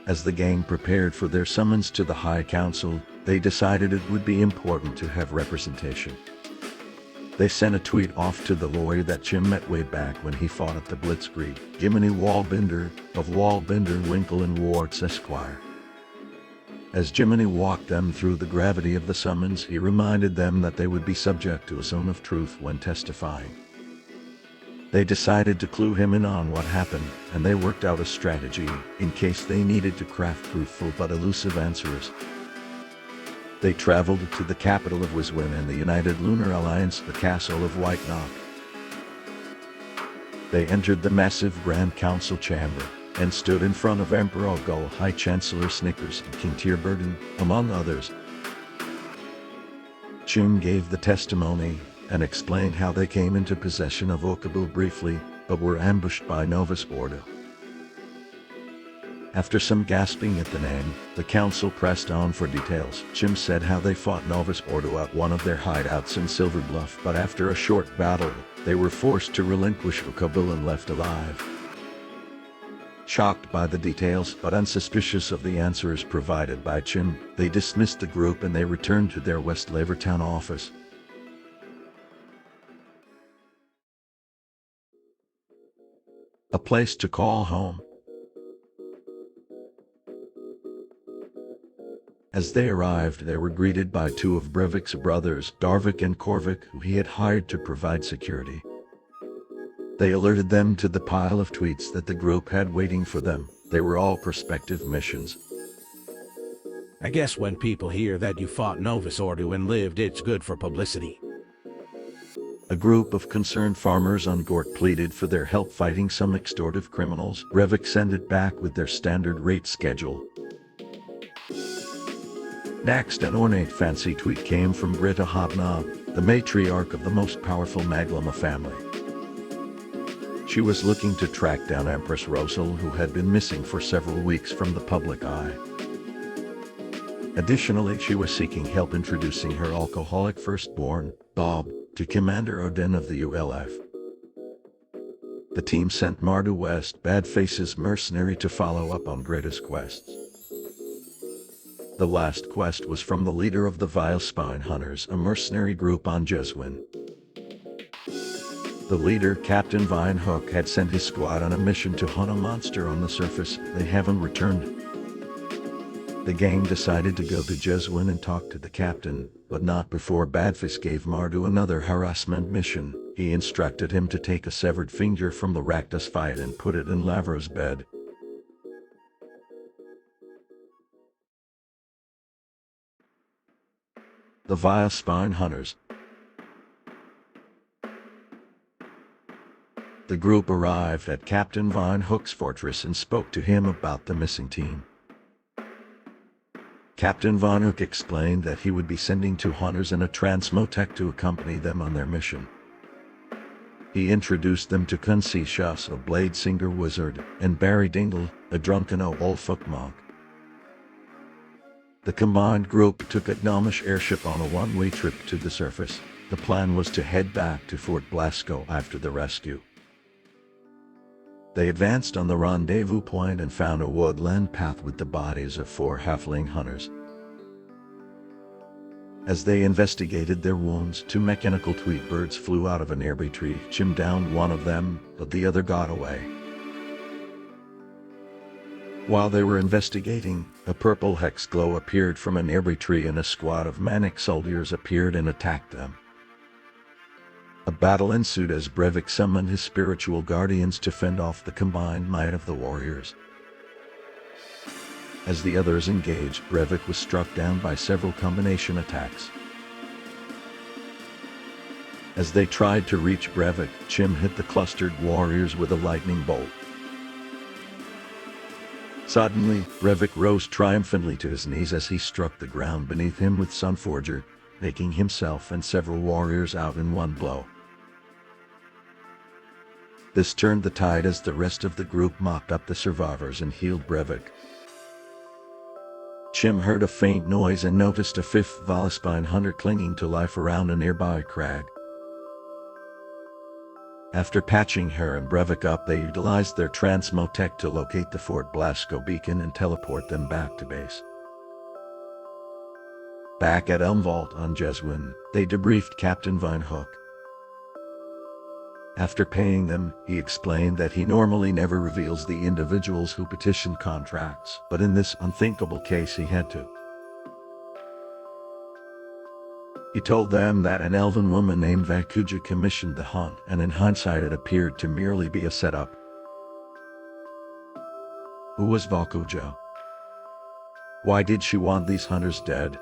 As the gang prepared for their summons to the High Council, they decided it would be important to have representation. They sent a tweet off to the lawyer that Jim met way back when he fought at the Blitzkrieg, Jiminy Walbinder, of Walbinder, Winkle and Warts Esquire. As Jiminy walked them through the gravity of the summons, he reminded them that they would be subject to a zone of truth when testifying. They decided to clue him in on what happened, and they worked out a strategy in case they needed to craft truthful but elusive answers. They traveled to the capital of Wiswin and the United Lunar Alliance, the castle of White Knock. They entered the massive Grand Council chamber and stood in front of Emperor Gull, High Chancellor Snickers, and King Tierburden, among others. Jim gave the testimony and explained how they came into possession of Ukabil briefly, but were ambushed by Novus Ordo. After some gasping at the name, the council pressed on for details. Jim said how they fought Novus Ordo at one of their hideouts in Silver Bluff, but after a short battle, they were forced to relinquish Ukabil and left alive. Shocked by the details but unsuspicious of the answers provided by Jim, they dismissed the group and they returned to their West Lavertown office. A place to call home. As they arrived, they were greeted by two of Breivik's brothers, Darvik and Korvik, who he had hired to provide security. They alerted them to the pile of tweets that the group had waiting for them. They were all prospective missions. I guess when people hear that you fought Novus Ordo and lived, it's good for publicity. A group of concerned farmers on Gort pleaded for their help fighting some extortive criminals. Breivik sent it back with their standard rate schedule. Next, an ornate fancy tweet came from Britta Hobnob, the matriarch of the most powerful Maglama family. She was looking to track down Empress Rosal, who had been missing for several weeks from the public eye. Additionally, she was seeking help introducing her alcoholic firstborn, Bob, to Commander Odin of the ULF. The team sent Mardu West, Badface's mercenary, to follow up on Greta's quests. The last quest was from the leader of the Vile Spine Hunters, a mercenary group on Jeswin. The leader, Captain Vinehook, had sent his squad on a mission to hunt a monster on the surface. They haven't returned. The gang decided to go to Jeswin and talk to the captain, but not before Badface gave Mardu another harassment mission. He instructed him to take a severed finger from the Rakdos fight and put it in Lavro's bed. The Vile Spine Hunters. The group arrived at Captain Vinehook's fortress and spoke to him about the missing team. Captain Vinehook explained that he would be sending two hunters and a transmotech to accompany them on their mission. He introduced them to Kunsishas, a blade singer wizard, and Barry Dingle, a drunken Olfuk monk. The combined group took a Gnomish airship on a one-way trip to the surface. The plan was to head back to Fort Blasco after the rescue. They advanced on the rendezvous point and found a woodland path with the bodies of 4 halfling hunters. As they investigated their wounds, 2 mechanical tweet birds flew out of a nearby tree. Jim downed one of them, but the other got away. While they were investigating, a purple hex glow appeared from a nearby tree and a squad of manic soldiers appeared and attacked them. A battle ensued as Breivik summoned his spiritual guardians to fend off the combined might of the warriors. As the others engaged, Breivik was struck down by several combination attacks. As they tried to reach Breivik, Jim hit the clustered warriors with a lightning bolt. Suddenly, Breivik rose triumphantly to his knees as he struck the ground beneath him with Sunforger, taking himself and several warriors out in one blow. This turned the tide as the rest of the group mopped up the survivors and healed Breivik. Jim heard a faint noise and noticed a 5th Valispine hunter clinging to life around a nearby crag. After patching her and Brevik up, they utilized their transmotech to locate the Fort Blasco beacon and teleport them back to base. Back at Elmvault on Jeswin, they debriefed Captain Vinehook. After paying them, he explained that he normally never reveals the individuals who petition contracts, but in this unthinkable case he had to. He told them that an elven woman named Vakuja commissioned the hunt, and in hindsight it appeared to merely be a setup. Who was Vakuja? Why did she want these hunters dead?